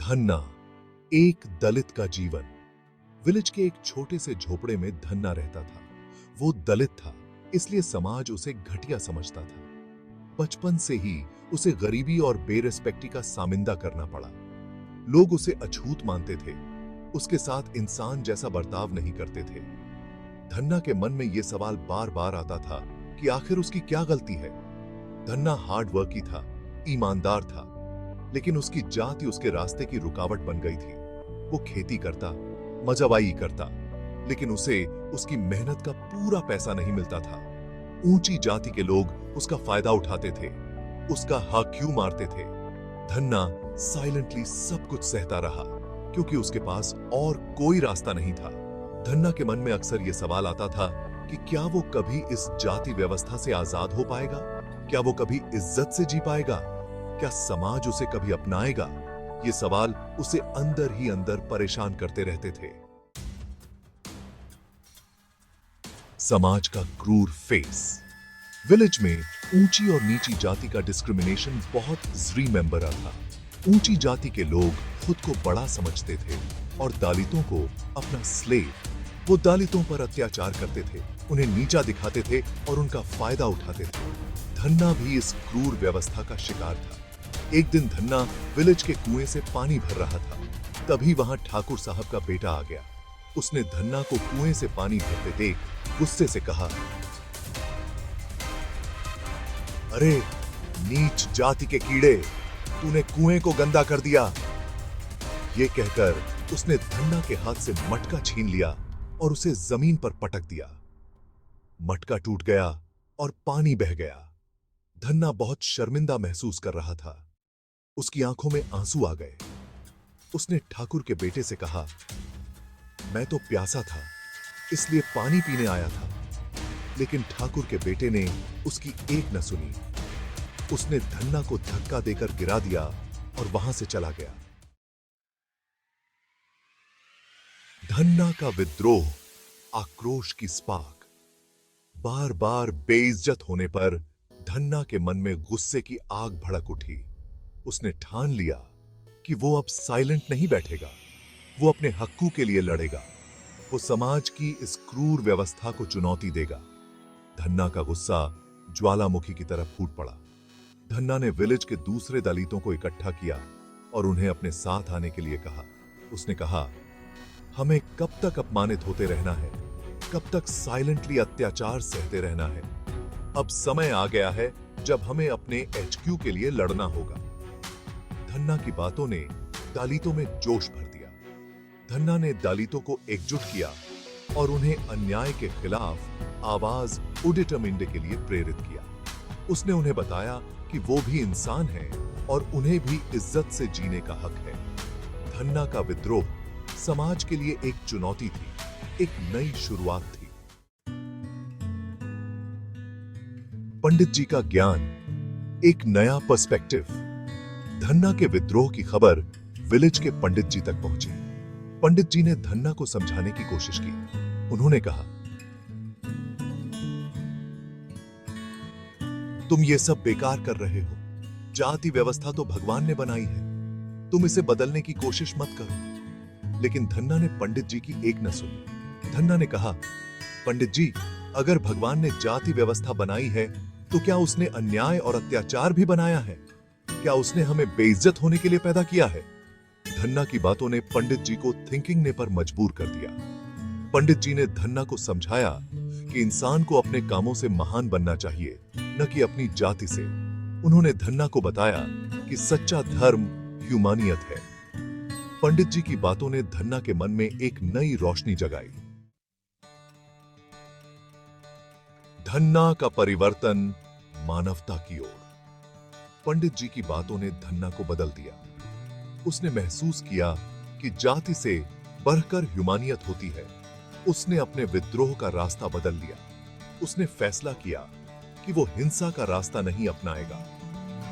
धन्ना, एक दलित का जीवन। विलेज के एक छोटे से झोपड़े में धन्ना रहता था। वो दलित था, इसलिए समाज उसे घटिया समझता था। बचपन से ही उसे गरीबी और बेरेस्पेक्टी का सामिंदा करना पड़ा। लोग उसे अछूत मानते थे, उसके साथ इंसान जैसा बर्ताव नहीं करते थे। धन्ना के मन में यह सवाल बार बार आता था कि आखिर उसकी क्या गलती है। धन्ना हार्ड वर्की था, ईमानदार था, लेकिन उसकी जाति उसके रास्ते की रुकावट बन गई थी। वो खेती करता, मजावाई करता, लेकिन उसे उसकी मेहनत का पूरा पैसा नहीं मिलता था। ऊंची जाति के लोग उसका फायदा उठाते थे, उसका हक क्यों मारते थे। धन्ना साइलेंटली सब कुछ सहता रहा, क्योंकि उसके पास और कोई रास्ता नहीं था। धन्ना के मन में अक्सर यह सवाल आता था कि क्या वो कभी इस जाति व्यवस्था से आजाद हो पाएगा? क्या वो कभी इज्जत से जी पाएगा? क्या समाज उसे कभी अपनाएगा? ये सवाल उसे अंदर ही अंदर परेशान करते रहते थे। समाज का क्रूर फेस। विलेज में ऊंची और नीची जाति का डिस्क्रिमिनेशन बहुत ज़्रीमेंबरा था। ऊंची जाति के लोग खुद को बड़ा समझते थे और दलितों को अपना स्लेव। वो दलितों पर अत्याचार करते थे, उन्हें नीचा दिखाते थे और उनका फायदा उठाते थे। धन्ना भी इस क्रूर व्यवस्था का शिकार था। एक दिन धन्ना विलेज के कुएं से पानी भर रहा था, तभी वहां ठाकुर साहब का बेटा आ गया। उसने धन्ना को कुएं से पानी भरते देख गुस्से से कहा, अरे नीच जाति के कीड़े, तूने कुएं को गंदा कर दिया। ये कहकर उसने धन्ना के हाथ से मटका छीन लिया और उसे जमीन पर पटक दिया। मटका टूट गया और पानी बह गया। धन्ना बहुत शर्मिंदा महसूस कर रहा था। उसकी आंखों में आंसू आ गए। उसने ठाकुर के बेटे से कहा, मैं तो प्यासा था, इसलिए पानी पीने आया था। लेकिन ठाकुर के बेटे ने उसकी एक न सुनी। उसने धन्ना को धक्का देकर गिरा दिया और वहां से चला गया। धन्ना का विद्रोह, आक्रोश की स्पार्क। बार बार बेइज्जत होने पर धन्ना के मन में गुस्से की आग भड़क उठी। उसने ठान लिया कि वो अब साइलेंट नहीं बैठेगा, वो अपने हक्कू के लिए लड़ेगा। वो समाज की इस क्रूर व्यवस्था को चुनौती देगा। धन्ना का गुस्सा ज्वालामुखी की तरफ फूट पड़ा। धन्ना ने विलेज के दूसरे दलितों को इकट्ठा किया और उन्हें अपने साथ आने के लिए कहा। उसने कहा, हमें कब तक अपमानित होते रहना है? कब तक साइलेंटली अत्याचार सहते रहना है? अब समय आ गया है जब हमें अपने एचक्यू के लिए लड़ना होगा। धन्ना की बातों ने दलितों में जोश भर दिया। धन्ना ने दलितों को एकजुट किया और उन्हें अन्याय के खिलाफ आवाज उठाने के लिए प्रेरित किया। उसने उन्हें बताया कि वो भी इंसान हैं और उन्हें भी इज्जत से जीने का हक है। धन्ना का विद्रोह समाज के लिए एक चुनौती थी, एक नई शुरुआत थी। पंडित जी का ज्ञान, एक नया पर्सपेक्टिव। धन्ना के विद्रोह की खबर विलेज के पंडित जी तक पहुंची। पंडित जी ने धन्ना को समझाने की कोशिश की। उन्होंने कहा, तुम ये सब बेकार कर रहे हो। जाति व्यवस्था तो भगवान ने बनाई है, तुम इसे बदलने की कोशिश मत करो। लेकिन धन्ना ने पंडित जी की एक न सुनी। धन्ना ने कहा, पंडित जी, अगर भगवान ने जाति व्यवस्था बनाई है तो क्या उसने अन्याय और अत्याचार भी बनाया है? क्या उसने हमें बेइज्जत होने के लिए पैदा किया है? धन्ना की बातों ने पंडित जी को थिंकिंग ने पर मजबूर कर दिया। पंडित जी ने धन्ना को समझाया कि इंसान को अपने कामों से महान बनना चाहिए, न कि अपनी जाति से। उन्होंने धन्ना को बताया कि सच्चा धर्म ह्यूमानियत है। पंडित जी की बातों ने धन्ना के मन में एक नई रोशनी जगाई। धन्ना का परिवर्तन मानवता की ओर। पंडित जी की बातों ने धन्ना को बदल दिया। उसने महसूस किया कि जाति से बढ़कर ह्यूमानियत होती है। उसने अपने विद्रोह का रास्ता बदल लिया। उसने फैसला किया कि वो हिंसा का रास्ता नहीं अपनाएगा।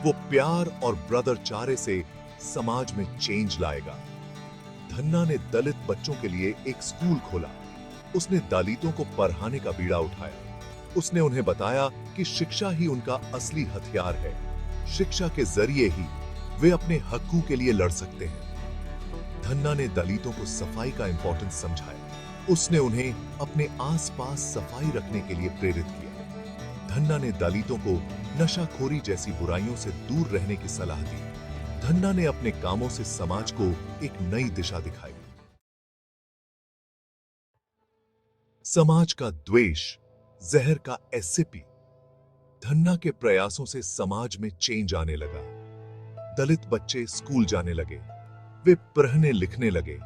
वो प्यार और ब्रदरचारे से समाज में चेंज लाएगा। धन्ना ने दलित बच्चों के लिए एक स्कूल खोला। उसने दलितों को पढ़ाने का बीड़ा उठाया। उसने उन्हें बताया कि शिक्षा ही उनका असली हथियार है। शिक्षा के जरिए ही वे अपने हकों के लिए लड़ सकते हैं। धन्ना ने दलितों को सफाई का इंपॉर्टेंस समझाया। उसने उन्हें अपने आसपास सफाई रखने के लिए प्रेरित किया। धन्ना ने दलितों को नशाखोरी जैसी बुराइयों से दूर रहने की सलाह दी। धन्ना ने अपने कामों से समाज को एक नई दिशा दिखाई। समाज का द्वेष जहर का ऐसे पी। धन्ना के प्रयासों से समाज में चेंज आने लगा। दलित बच्चे स्कूल जाने लगे, वे पढ़ने लिखने लगे,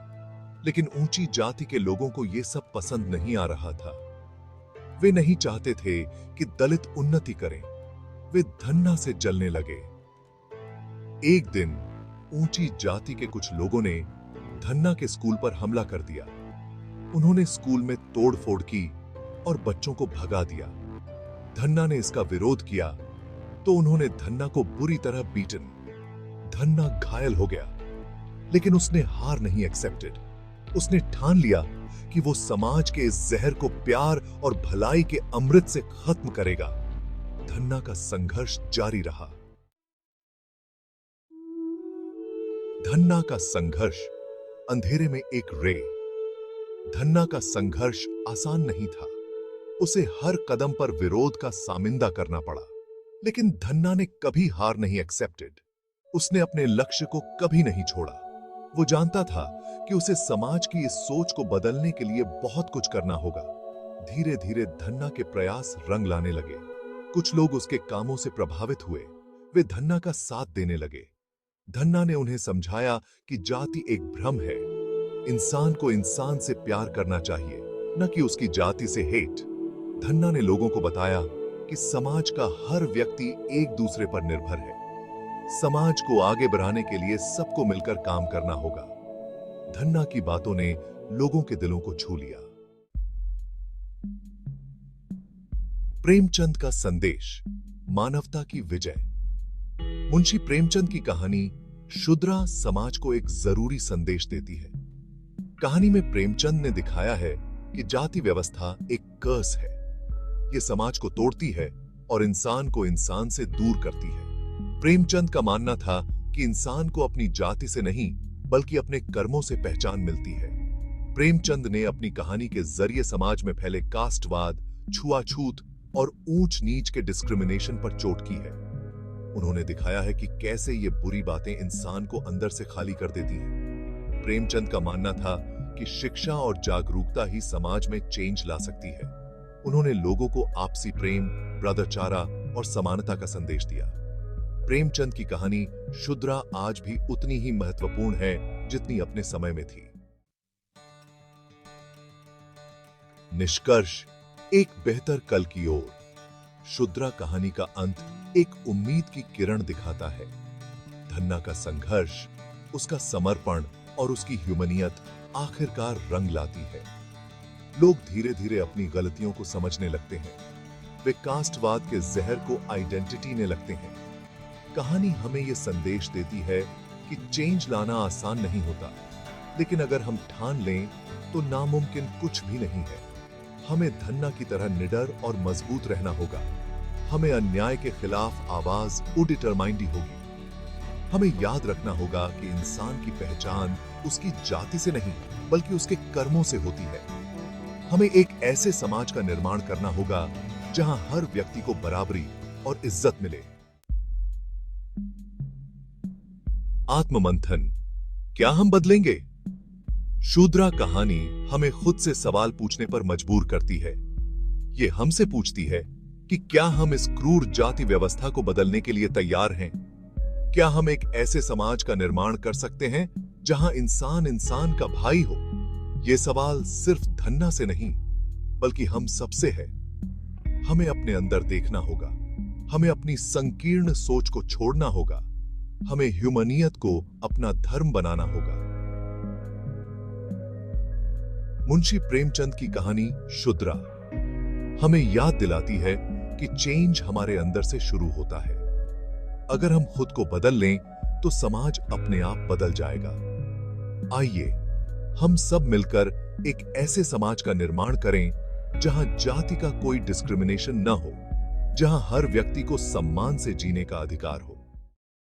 लेकिन ऊंची जाति के लोगों को यह सब पसंद नहीं आ रहा था। वे नहीं चाहते थे कि दलित उन्नति करें। वे धन्ना से जलने लगे। एक दिन ऊंची जाति के कुछ लोगों ने धन्ना के स्कूल पर हमला कर दिया। उन्होंने स्कूल में तोड़फोड़ की और बच्चों को भगा दिया। धन्ना ने इसका विरोध किया तो उन्होंने धन्ना को बुरी तरह बीटन। धन्ना घायल हो गया, लेकिन उसने हार नहीं एक्सेप्टेड। उसने ठान लिया कि वो समाज के इस जहर को प्यार और भलाई के अमृत से खत्म करेगा। धन्ना का संघर्ष जारी रहा। धन्ना का संघर्ष अंधेरे में एक रे। धन्ना का संघर्ष आसान नहीं था। उसे हर कदम पर विरोध का सामिंदा करना पड़ा, लेकिन धन्ना ने कभी हार नहीं एक्सेप्टेड। उसने अपने लक्ष्य को कभी नहीं छोड़ा। वो जानता था कि उसे समाज की इस सोच को बदलने के लिए बहुत कुछ करना होगा। धीरे धीरे धन्ना के प्रयास रंग लाने लगे। कुछ लोग उसके कामों से प्रभावित हुए। वे धन्ना का साथ देने लगे। धन्ना ने उन्हें समझाया कि जाति एक भ्रम है। इंसान को इंसान से प्यार करना चाहिए, न कि उसकी जाति से हेट। धन्ना ने लोगों को बताया कि समाज का हर व्यक्ति एक दूसरे पर निर्भर है। समाज को आगे बढ़ाने के लिए सबको मिलकर काम करना होगा। धन्ना की बातों ने लोगों के दिलों को छू लिया। प्रेमचंद का संदेश, मानवता की विजय। मुंशी प्रेमचंद की कहानी शुद्रा समाज को एक जरूरी संदेश देती है। कहानी में प्रेमचंद ने दिखाया है कि जाति व्यवस्था एक कर्स है। यह समाज को तोड़ती है और इंसान को इंसान से दूर करती है। प्रेमचंद का मानना था कि इंसान को अपनी जाति से नहीं, बल्कि अपने कर्मों से पहचान मिलती है। प्रेमचंद ने अपनी कहानी के जरिए समाज में फैले कास्टवाद, छुआछूत और ऊंच नीच के डिस्क्रिमिनेशन पर चोट की है। उन्होंने दिखाया है कि कैसे ये बुरी बातें इंसान को अंदर से खाली कर देती हैं। प्रेमचंद का मानना था कि शिक्षा और जागरूकता ही समाज में चेंज ला सकती है। उन्होंने लोगों को आपसी प्रेम, ब्रदरचारा और समानता का संदेश दिया। प्रेमचंद की कहानी शुद्रा आज भी उतनी ही महत्वपूर्ण है जितनी अपने समय में थी। निष्कर्ष, एक बेहतर कल की ओर। शुद्रा कहानी का अंत एक उम्मीद की किरण दिखाता है। धन्ना का संघर्ष, उसका समर्पण और उसकी ह्यूमनियत आखिरकार रंग लाती है। लोग धीरे धीरे अपनी गलतियों को समझने लगते हैं। वे कास्टवाद के जहर को आइडेंटिटी ने लगते हैं। कहानी हमें यह संदेश देती है कि चेंज लाना आसान नहीं होता, लेकिन अगर हम ठान लें तो नामुमकिन कुछ भी नहीं है। हमें धन्ना की तरह निडर और मजबूत रहना होगा। हमें अन्याय के खिलाफ आवाज डिटरमाइंड होगी। हमें याद रखना होगा कि इंसान की पहचान उसकी जाति से नहीं, बल्कि उसके कर्मों से होती है। हमें एक ऐसे समाज का निर्माण करना होगा जहां हर व्यक्ति को बराबरी और इज्जत मिले। आत्ममंथन, क्या हम बदलेंगे? शुद्रा कहानी हमें खुद से सवाल पूछने पर मजबूर करती है। ये हमसे पूछती है कि क्या हम इस क्रूर जाति व्यवस्था को बदलने के लिए तैयार हैं? क्या हम एक ऐसे समाज का निर्माण कर सकते हैं जहां इंसान इंसान का भाई हो? ये सवाल सिर्फ धन्ना से नहीं, बल्कि हम सबसे है। हमें अपने अंदर देखना होगा। हमें अपनी संकीर्ण सोच को छोड़ना होगा। हमें ह्यूमनियत को अपना धर्म बनाना होगा। मुंशी प्रेमचंद की कहानी शुद्रा हमें याद दिलाती है कि चेंज हमारे अंदर से शुरू होता है। अगर हम खुद को बदल लें तो समाज अपने आप बदल जाएगा। आइए हम सब मिलकर एक ऐसे समाज का निर्माण करें जहां जाति का कोई डिस्क्रिमिनेशन न हो, जहां हर व्यक्ति को सम्मान से जीने का अधिकार हो।